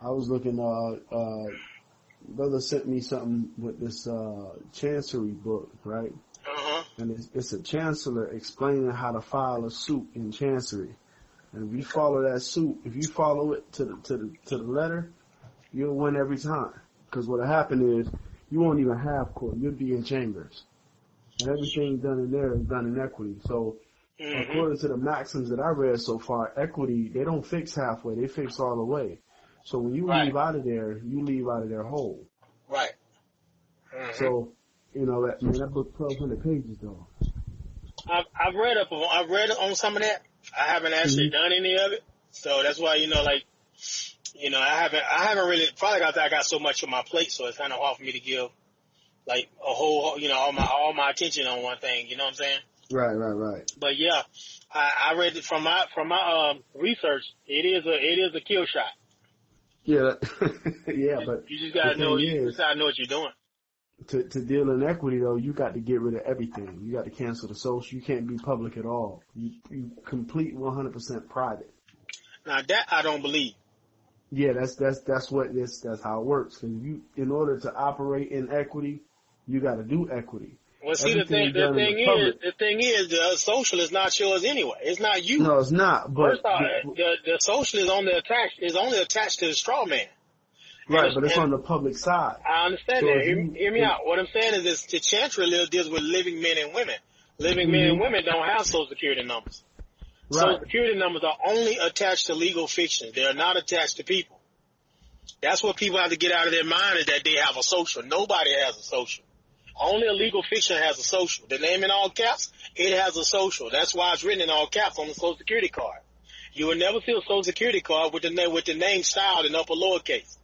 I was looking. Brother sent me something with this Chancery book, right? And it's a chancellor explaining how to file a suit in Chancery. And if you follow that suit, if you follow it to the letter, you'll win every time. Because what'll happen is you won't even have court. You'll be in chambers, and everything done in there is done in equity. So, according to the maxims that I read so far, equity, they don't fix halfway; they fix all the way. So when you leave out of there, you leave out of there whole. Right. So, that book 1,200 pages though. I've read on some of that. I haven't actually done any of it, so that's why I haven't really, probably because I got so much on my plate, so it's kind of hard for me to give like a whole, all my attention on one thing. You know what I'm saying? Right. But yeah, I read it from my research. It is a kill shot. Yeah, yeah, but you just gotta know. You just gotta know what you're doing. To deal in equity though, you got to get rid of everything. You got to cancel the social. You can't be public at all. You complete 100% private. Now that I don't believe. Yeah, that's how it works. Because in order to operate in equity, you got to do equity. Well, see, the thing is, the social is not yours anyway. It's not you. No, it's not. But first off, the social is only attached to the straw man. Right, but it's on the public side. I understand that. Hear me out. What I'm saying is the Chancery deals with living men and women. Living men and women don't have Social Security numbers. Right. Social Security numbers are only attached to legal fiction. They are not attached to people. That's what people have to get out of their mind, is that they have a social. Nobody has a social. Only a legal fiction has a social. The name in all caps, it has a social. That's why it's written in all caps on the Social Security card. You will never see a Social Security card with the name styled in upper lowercase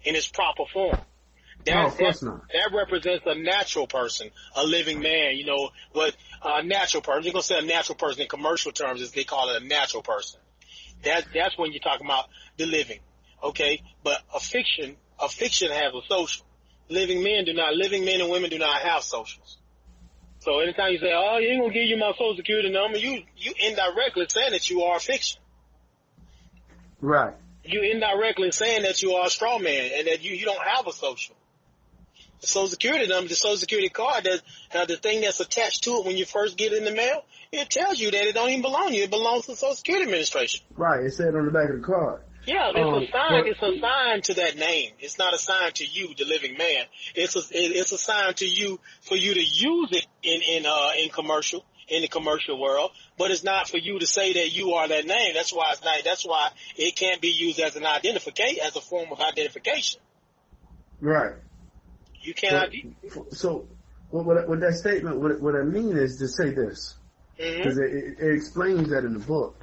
in its proper form. That represents a natural person, a living man, what a natural person. You're going to say a natural person in commercial terms, is they call it a natural person. That's when you're talking about the living. Okay? But a fiction has a social. Living men and women do not have socials. So anytime you say, oh, you ain't going to give you my Social Security number, you indirectly saying that you are a fiction. Right. You indirectly saying that you are a straw man and that you don't have a social. The Social Security number, the Social Security card, the thing that's attached to it when you first get it in the mail, it tells you that it don't even belong to you. It belongs to the Social Security Administration. Right. It said on the back of the card. Yeah, it's assigned to that name. It's not assigned to you, the living man. It's assigned to you for you to use it in the commercial world, but it's not for you to say that you are that name. That's why it's not. That's why it can't be used as as a form of identification. Right. You cannot. So what that statement, what I mean is to say this, because it explains that in the book.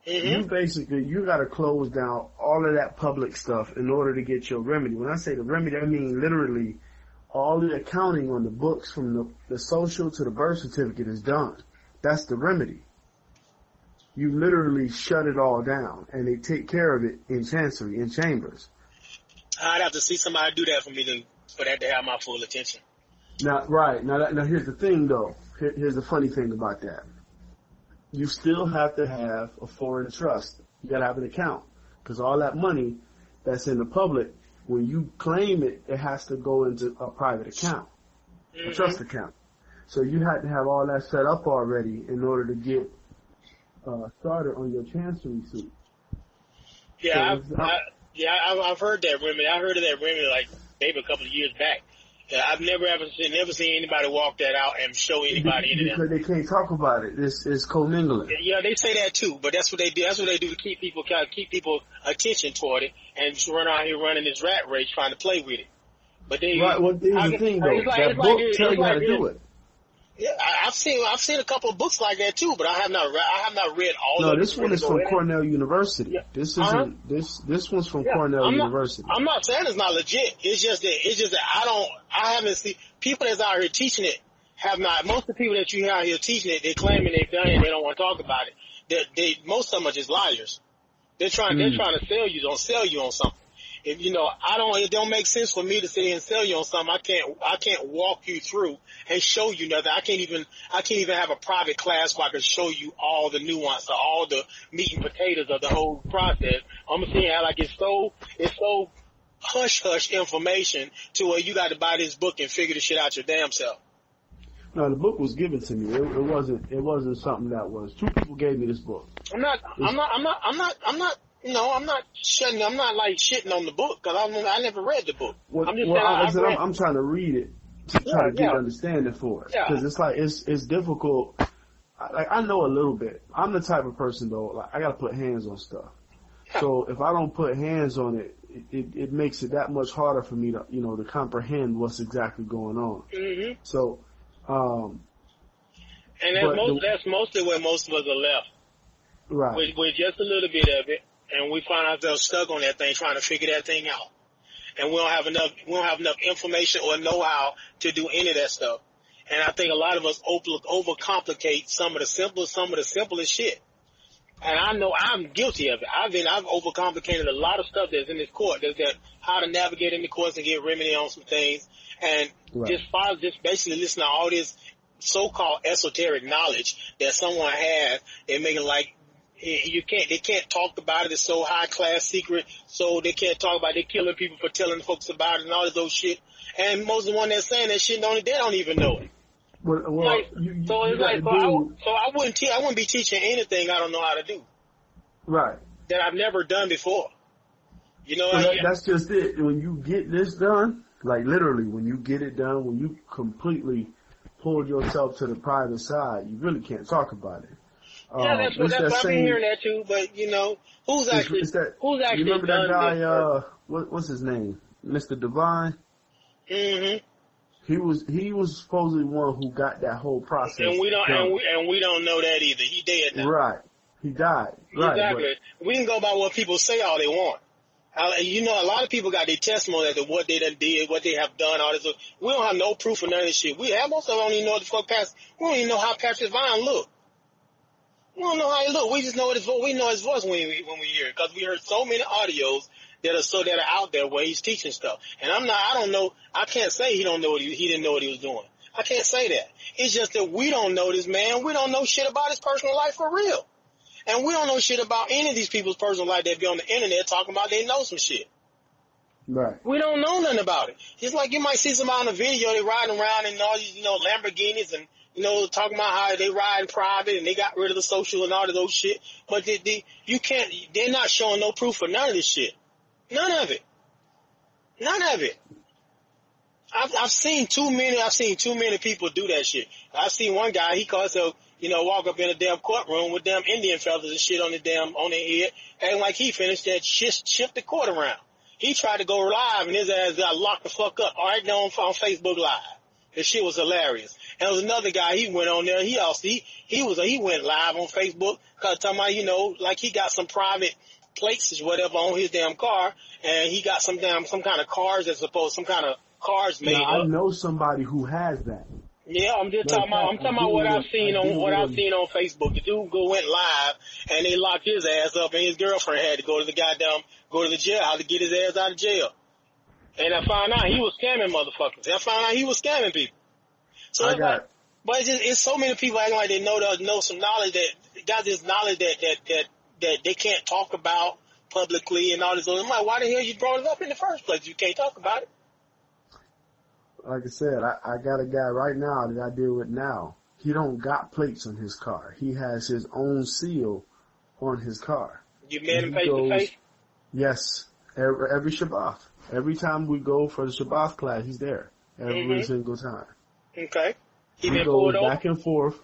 You got to close down all of that public stuff in order to get your remedy. When I say the remedy, I mean literally all the accounting on the books from the social to the birth certificate is done. That's the remedy. You literally shut it all down, and they take care of it in Chancery, in chambers. I'd have to see somebody do that for that to have my full attention. Now, right. Now here's the thing, though. Here's the funny thing about that. You still have to have a foreign trust. You got to have an account, because all that money that's in the public, when you claim it, it has to go into a private account, a trust account. So you had to have all that set up already in order to get started on your Chancery suit. Yeah, I've heard that remedy. I heard of that remedy like maybe a couple of years back. I've never seen anybody walk that out and show anybody anything. Because they can't talk about it. It's commingling. Yeah, they say that too, but that's what they do. That's what they do to keep people attention toward it, and just run out here running this rat race trying to play with it. But they right. Well, here's the thing though. That book tells you how to do it. Yeah, I've seen a couple of books like that too, but I have not read all of them. No, this one is from Cornell University. Yeah. This isn't this one's from Cornell University. I'm not saying it's not legit. It's just that I haven't seen people that's out here teaching it have not. Most of the people that you hear out here teaching it, they're claiming they've done it and they don't want to talk about it. Most of them are just liars. They're trying to sell you on something. If it don't make sense for me to sit here and sell you on something. I can't walk you through and show you nothing. I can't even have a private class where I can show you all the nuance or all the meat and potatoes of the whole process. I'm gonna see how like it's so hush information to where you got to buy this book and figure the shit out your damn self. No, the book was given to me. It wasn't something that was. Two people gave me this book. I'm not like shitting on the book because I never read the book. I'm trying to read it to try to get understanding for it. Because it's like, it's difficult. I know a little bit. I'm the type of person though, like I gotta put hands on stuff. So if I don't put hands on it, it makes it that much harder for me to, to comprehend what's exactly going on. Mm-hmm. So, and that's mostly where most of us are left. Right. With just a little bit of it, and we find ourselves stuck on that thing, trying to figure that thing out. And we don't have enough information or know-how to do any of that stuff. And I think a lot of us overcomplicate some of the simplest shit. And I know I'm guilty of it. I've overcomplicated a lot of stuff that's in this court. That how to navigate in the courts and get remedy on some things. And just basically listen to all this so-called esoteric knowledge that someone has and make it like they can't talk about it. It's so high class secret, so they can't talk about it. They're killing people for telling folks about it and all this old shit. And most of the one that's saying that shit they don't even know it. Well, I wouldn't be teaching anything I don't know how to do. Right. That I've never done before. That's just it. When you get this done, like literally, when you get it done, when you completely pull yourself to the private side, you really can't talk about it. That's what I've been hearing that too. But who's actually you remember done that guy? this? What's his name? Mr. Divine. Mm-hmm. He was supposedly one who got that whole process. And we don't know that either. He dead now. Right. He died. Right. Exactly. We can go by what people say all they want. A lot of people got their testimony as to what they done did, what they have done, all this. We don't have no proof of none of this shit. Most of them don't even know what the fuck we don't even know how Patrick Vine looked. We don't know how he looked. We just know his voice. We know his voice when we hear it because we heard so many audios that are out there where he's teaching stuff. And I don't know. I can't say he didn't know what he was doing. I can't say that. It's just that we don't know this man. We don't know shit about his personal life for real. And we don't know shit about any of these people's personal life that be on the internet talking about they know some shit. Right. We don't know nothing about it. It's like you might see somebody on a video, they riding around in all these, Lamborghinis and, talking about how they ride in private and they got rid of the social and all of those shit. But they're not showing no proof of none of this shit. None of it. I've seen too many people do that shit. I've seen one guy, he calls himself, walk up in a damn courtroom with damn Indian feathers and shit on their head, acting like he finished that shift the court around. He tried to go live and his ass got locked the fuck up right now on Facebook Live. The shit was hilarious. And there was another guy, he went on there, he went live on Facebook, talking about, like he got some private plates or whatever on his damn car, and he got some kind of cars some kind of cars made up. I know somebody who has that. Yeah, I'm talking about what I've seen on Facebook. The dude went live and they locked his ass up and his girlfriend had to go to the jailhouse to get his ass out of jail. And I found out he was scamming motherfuckers. I found out he was scamming people. So but it's so many people acting like they know some knowledge that got this knowledge that they can't talk about publicly and all this. I'm like, why the hell you brought it up in the first place? You can't talk about it. Like I said, I got a guy right now that I deal with now. He don't got plates on his car. He has his own seal on his car. You met him face to face? Yes. Every Shabbat. Every time we go for the Shabbat class, he's there. Every single time. Okay. He goes back and forth.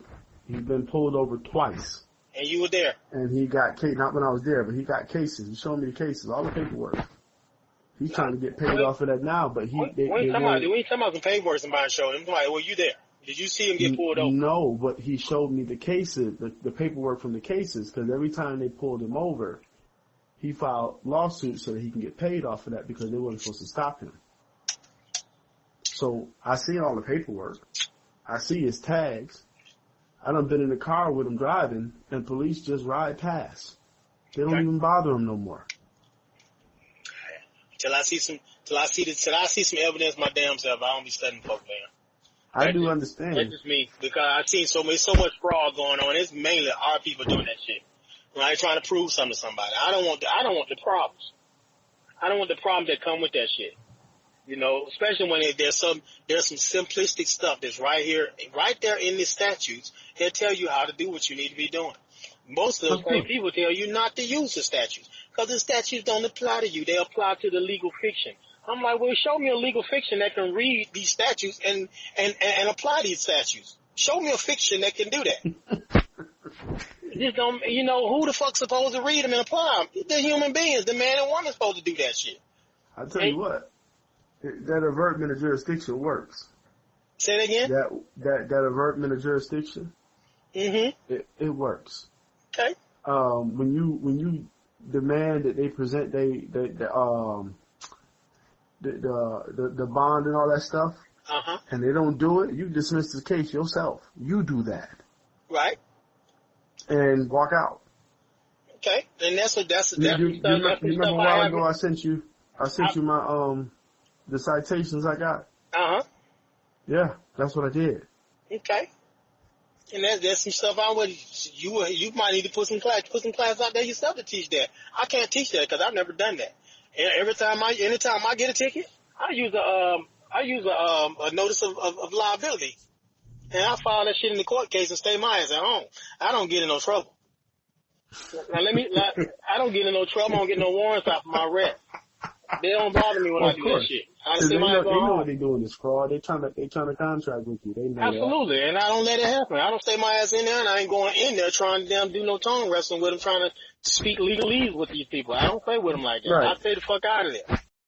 He's been pulled over twice. And you were there? And he got cases. Not when I was there, but he got cases. He showed me the cases, all the paperwork. He's trying to get paid off of that now, but we ain't talking about some paperwork somebody showed him. Like, were you there? Did you see him get pulled over? No, but he showed me the cases, the paperwork from the cases, because every time they pulled him over, he filed lawsuits so that he can get paid off of that because they weren't supposed to stop him. So I see all the paperwork. I see his tags. I done been in the car with him driving, and police just ride past. They don't even bother him no more. Till I see some evidence my damn self, I don't be studying folk, man. I do understand. That's just me, because I've seen so much fraud going on. It's mainly our people doing that shit. Right? Trying to prove something to somebody. I don't want the problems. I don't want the problems that come with that shit. You know, especially when there's some simplistic stuff that's right there in the statutes. They'll tell you how to do what you need to be doing. Most of those same people tell you not to use the statutes because the statutes don't apply to you. They apply to the legal fiction. I'm like, well, show me a legal fiction that can read these statutes and apply these statutes. Show me a fiction that can do that. Just don't, you know, who the fuck's supposed to read them and apply them? The human beings, the man and woman supposed to do that shit. I tell you what, that avertment of jurisdiction works. Say it again? That avertment of jurisdiction, mm-hmm. It works. Okay. When you demand that they present the bond and all that stuff, and they don't do it, you dismiss the case yourself. You do that. Right. And walk out. Okay. And that's you remember a while ago I sent you my the citations I got. Yeah, that's what I did. Okay. And there's some stuff you might need to put some class out there yourself to teach that. I can't teach that because I've never done that. And anytime I get a ticket, I use a notice of liability, and I file that shit in the court case and stay my ass at home. I don't get in no trouble. Now I don't get in no trouble. I don't get no warrants out for my arrest. They don't bother me when I do that shit. They know what they're doing is fraud. They trying to contract with you. They know absolutely, that. And I don't let it happen. I don't stay my ass in there, and I ain't going in there trying to do no tongue wrestling with them, trying to speak legalese with these people. I don't play with them like that. Right. I stay the fuck out of there.